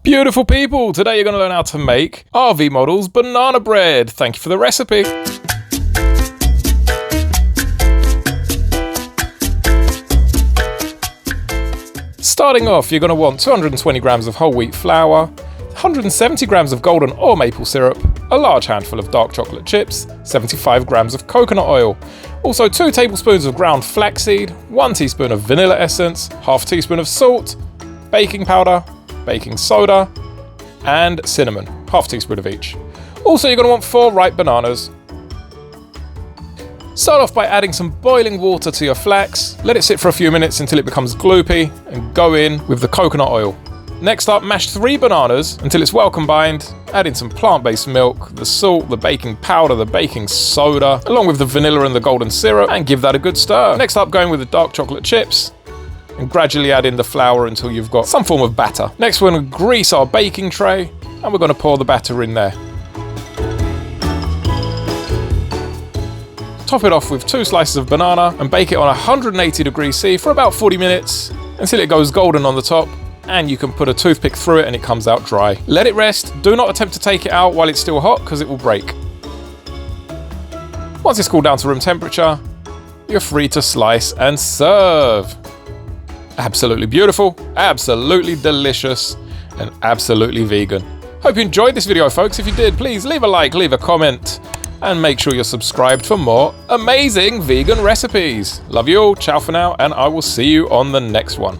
Beautiful people, today you're going to learn how to make RV Model's banana bread. Thank you for the recipe. Starting off, you're going to want 220 grams of whole wheat flour, 170 grams of golden or maple syrup, a large handful of dark chocolate chips, 75 grams of coconut oil, also 2 tablespoons of ground flaxseed, 1 teaspoon of vanilla essence, half teaspoon of salt, baking powder, baking soda, and cinnamon, half teaspoon of each. Also, you're going to want 4 ripe bananas. Start off by adding some boiling water to your flax, let it sit for a few minutes until it becomes gloopy, and go in with the coconut oil. Next up, mash 3 bananas until it's well combined, add in some plant-based milk, the salt, the baking powder, the baking soda, along with the vanilla and the golden syrup, and give that a good stir. Next up, going with the dark chocolate chips, and gradually add in the flour until you've got some form of batter. Next, we're going to grease our baking tray, and we're going to pour the batter in there. Top it off with 2 slices of banana and bake it on 180 degrees C for about 40 minutes until it goes golden on the top, and you can put a toothpick through it and it comes out dry. Let it rest. Do not attempt to take it out while it's still hot because it will break. Once it's cooled down to room temperature, you're free to slice and serve. Absolutely beautiful, absolutely delicious, and absolutely vegan. Hope you enjoyed this video, folks. If you did, please leave a like, leave a comment, and make sure you're subscribed for more amazing vegan recipes. Love you all, ciao for now, and I will see you on the next one.